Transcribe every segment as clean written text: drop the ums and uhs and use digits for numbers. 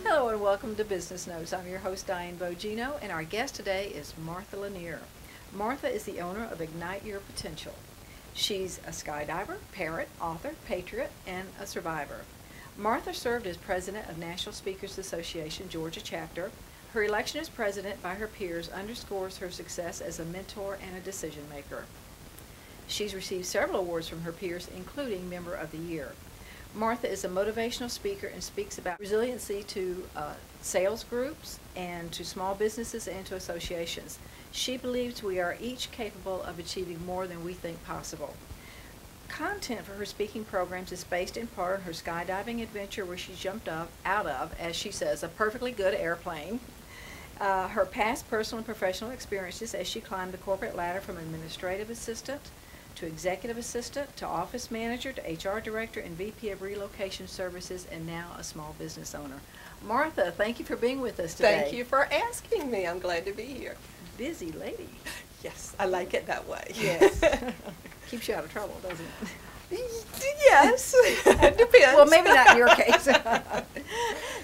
Hello and welcome to Business Notes. I'm your host Diane Bogino, and our guest today is Martha Lanier. Martha is the owner of Ignite Your Potential. She's a skydiver, parent, author, patriot, and a survivor. Martha served as president of National Speakers Association Georgia chapter. Her election as president by her peers underscores her success as a mentor and a decision maker. She's received several awards from her peers, including Member of the Year. Martha is a motivational speaker and speaks about resiliency to sales groups and to small businesses and to associations. She believes we are each capable of achieving more than we think possible. Content for her speaking programs is based in part on her skydiving adventure, where she jumped out of, as she says, a perfectly good airplane. Her past personal and professional experiences as she climbed the corporate ladder from administrative assistant to executive assistant, to office manager, to HR director, and VP of Relocation Services, and now a small business owner. Martha, thank you for being with us today. Thank you for asking me. I'm glad to be here. Busy lady. Yes, I like it that way. Yes. Keeps you out of trouble, doesn't it? Yes, it depends. Well, maybe not in your case.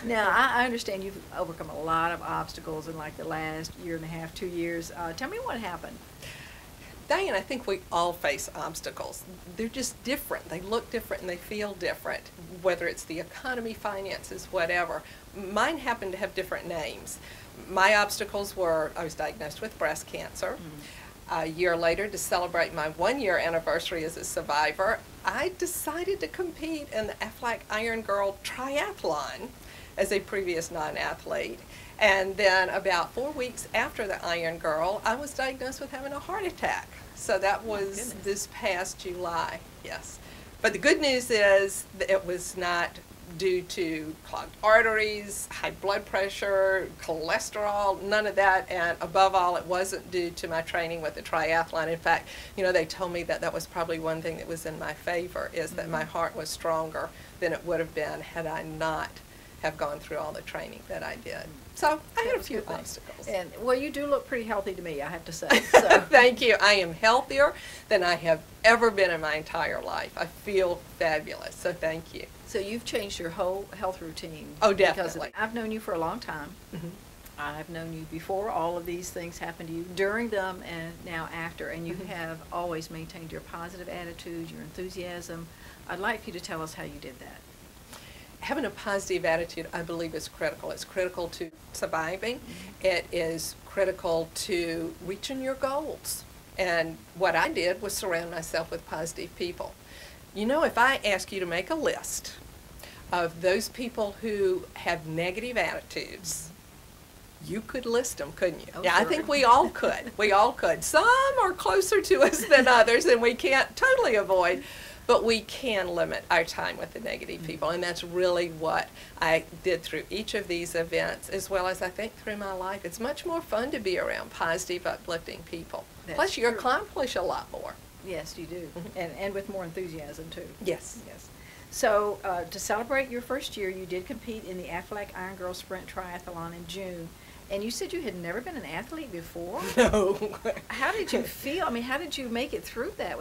Now, I understand you've overcome a lot of obstacles in like the last year and a half, 2 years. Tell me what happened. Diane, I think we all face obstacles. They're just different. They look different and they feel different, whether it's the economy, finances, whatever. Mine happen to have different names. My obstacles were I was diagnosed with breast cancer. A year later, to celebrate my 1-year anniversary as a survivor, I decided to compete in the Aflac Iron Girl Triathlon as a previous non-athlete. And then about 4 weeks after the Iron Girl, I was diagnosed with having a heart attack. So that was this past July, yes. But the good news is that it was not due to clogged arteries, high blood pressure, cholesterol, none of that. And above all, it wasn't due to my training with the triathlon. In fact, you know, they told me that that was probably one thing that was in my favor, is that my heart was stronger than it would have been had I not have gone through all the training that I did. So I had a few obstacles. And well, you do look pretty healthy to me, I have to say. So. Thank you. I am healthier than I have ever been in my entire life. I feel fabulous. So thank you. So you've changed your whole health routine. Oh, definitely. Because I've known you for a long time. I've known you before all of these things happened to you, during them and now after, and you have always maintained your positive attitude, your enthusiasm. I'd like for you to tell us how you did that. Having a positive attitude, I believe, is critical. It's critical to surviving. It is critical to reaching your goals. And what I did was surround myself with positive people. You know, if I ask you to make a list of those people who have negative attitudes, you could list them, couldn't you? Oh, yeah, sure. I think we all could. We all could. Some are closer to us than others, and we can't totally avoid. But we can limit our time with the negative people, and that's really what I did through each of these events, as well as I think through my life. It's much more fun to be around positive, uplifting people. Plus, you accomplish a lot more. Yes, you do, and with more enthusiasm, too. Yes. Yes. So, to celebrate your first year, you did compete in the Aflac Iron Girl Sprint Triathlon in June. And you said you had never been an athlete before? No. How did you feel? I mean, how did you make it through that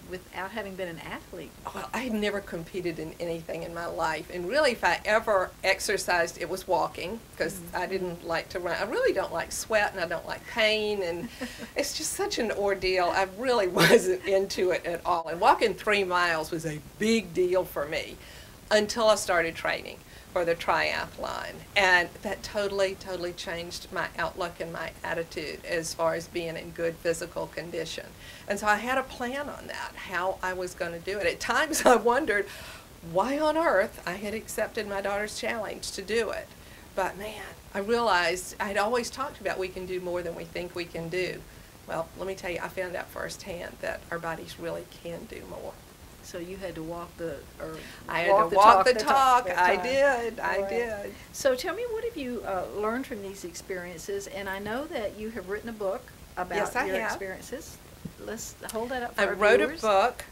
without having been an athlete? Well, I had never competed in anything in my life. And really, if I ever exercised, it was walking, because I didn't like to run. I really don't like sweat, and I don't like pain. And it's just such an ordeal. I really wasn't into it at all. And walking 3 miles was a big deal for me until I started training for the triathlon, and that totally changed my outlook and my attitude as far as being in good physical condition. And so I had a plan on that, how I was going to do it. At times I wondered why on earth I had accepted my daughter's challenge to do it. But man, I realized I'd always talked about we can do more than we think we can do. Well, let me tell you, I found out firsthand that our bodies really can do more. So you had to walk the, or I had to walk the talk. I did. So tell me, what have you learned from these experiences? And I know that you have written a book about your experiences. Let's hold that up for our viewers. I wrote a book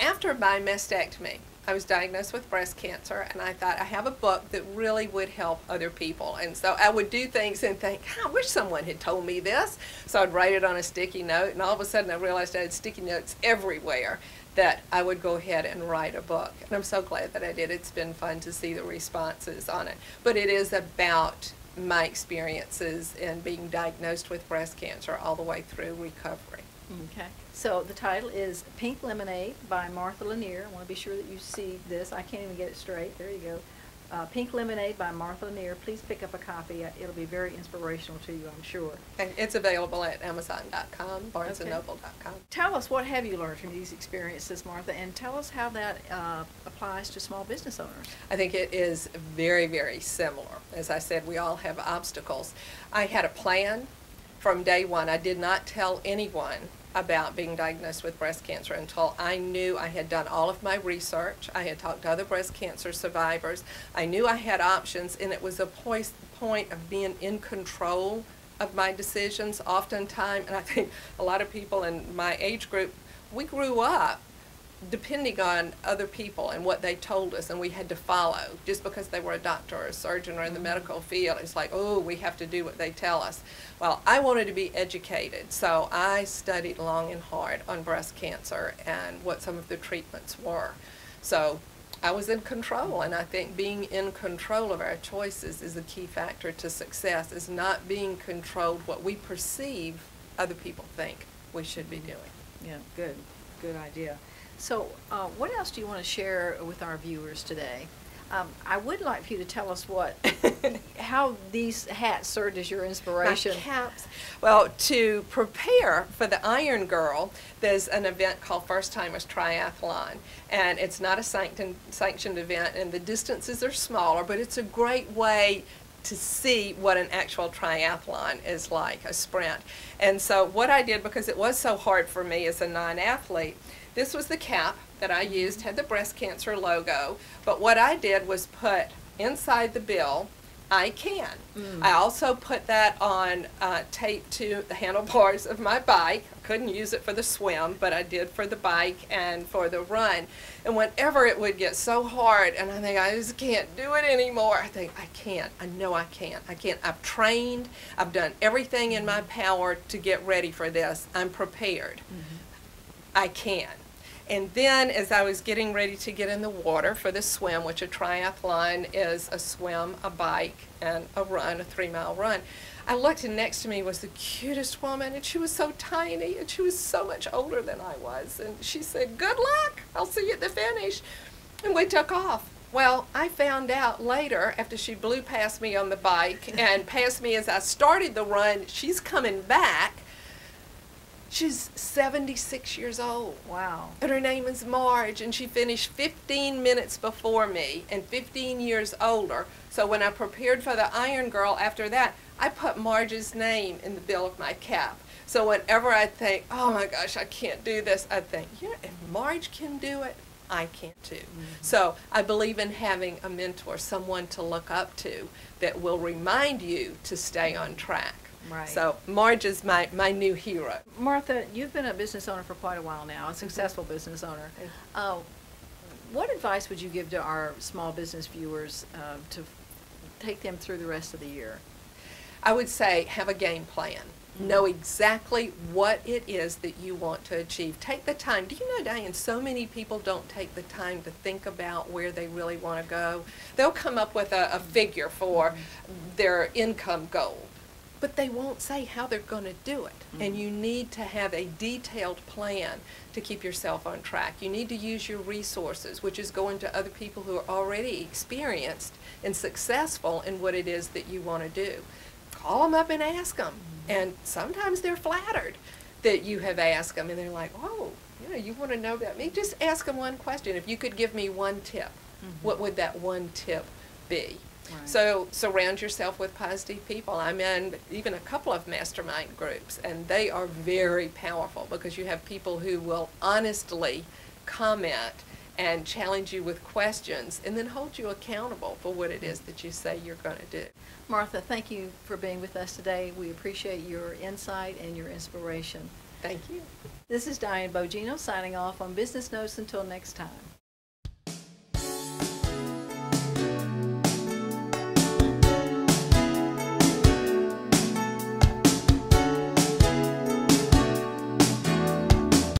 after my mastectomy. I was diagnosed with breast cancer, and I thought I have a book that really would help other people. And so I would do things and think, I wish someone had told me this. So I'd write it on a sticky note, and all of a sudden I realized I had sticky notes everywhere, that I would go ahead and write a book. And I'm so glad that I did. It's been fun to see the responses on it. But it is about my experiences in being diagnosed with breast cancer all the way through recovery. Okay. So the title is Pink Lemonade by Martha Lanier. I want to be sure that you see this. I can't even get it straight. There you go. Pink Lemonade by Martha Lanier. Please pick up a copy. It'll be very inspirational to you, I'm sure. And it's available at Amazon.com, BarnesandNoble.com. Tell us, what have you learned from these experiences, Martha, and tell us how that applies to small business owners. I think it is very, very similar. As I said, we all have obstacles. I had a plan from day one. I did not tell anyone about being diagnosed with breast cancer until I knew I had done all of my research. I had talked to other breast cancer survivors. I knew I had options, and it was a point of being in control of my decisions oftentimes. And I think a lot of people in my age group, we grew up depending on other people and what they told us, and we had to follow just because they were a doctor or a surgeon or in the medical field. It's like, oh, we have to do what they tell us. Well, I wanted to be educated, so I studied long and hard on breast cancer and what some of the treatments were. So I was in control, and I think being in control of our choices is a key factor to success, is not being controlled what we perceive other people think we should be doing. Yeah, good idea. So what else do you want to share with our viewers today? I would like for you to tell us how these hats served as your inspiration. My caps. Well, to prepare for the Iron Girl, there's an event called First Timers Triathlon, and it's not a sanctioned event, and the distances are smaller, but it's a great way to see what an actual triathlon is like, a sprint. And so what I did, because it was so hard for me as a non-athlete, this was the cap that I used, had the breast cancer logo, but what I did was put inside the bill, I can. I also put that on tape to the handlebars of my bike. I couldn't use it for the swim, but I did for the bike and for the run. And whenever it would get so hard, and I think I just can't do it anymore, I think I can't. I know I can't. I can't. I've trained. I've done everything in my power to get ready for this. I'm prepared. I can. And then as I was getting ready to get in the water for the swim, which a triathlon is a swim, a bike, and a run, a 3-mile run, I looked, and next to me was the cutest woman, and she was so tiny, and she was so much older than I was. And she said, "Good luck, I'll see you at the finish." And we took off. Well, I found out later, after she blew past me on the bike and passed me as I started the run, she's coming back. She's 76 years old. Wow. And her name is Marge, and she finished 15 minutes before me and 15 years older. So when I prepared for the Iron Girl after that, I put Marge's name in the bill of my cap. So whenever I think, oh my gosh, I can't do this, I think, you know, if Marge can do it, I can too. So I believe in having a mentor, someone to look up to that will remind you to stay on track. Right. So Marge is my new hero. Martha, you've been a business owner for quite a while now, a successful business owner. What advice would you give to our small business viewers to take them through the rest of the year? I would say have a game plan. Know exactly what it is that you want to achieve. Take the time. Do you know, Diane, so many people don't take the time to think about where they really want to go. They'll come up with a figure for their income goal, but they won't say how they're going to do it. And you need to have a detailed plan to keep yourself on track. You need to use your resources, which is going to other people who are already experienced and successful in what it is that you want to do. Call them up and ask them. And sometimes they're flattered that you have asked them, and they're like, oh, you know, you want to know about me? Just ask them one question. If you could give me one tip, what would that one tip be? Right. So surround yourself with positive people. I'm in even a couple of mastermind groups, and they are very powerful because you have people who will honestly comment and challenge you with questions and then hold you accountable for what it is that you say you're going to do. Martha, thank you for being with us today. We appreciate your insight and your inspiration. Thank you. This is Diane Bogino signing off on Business Notes until next time.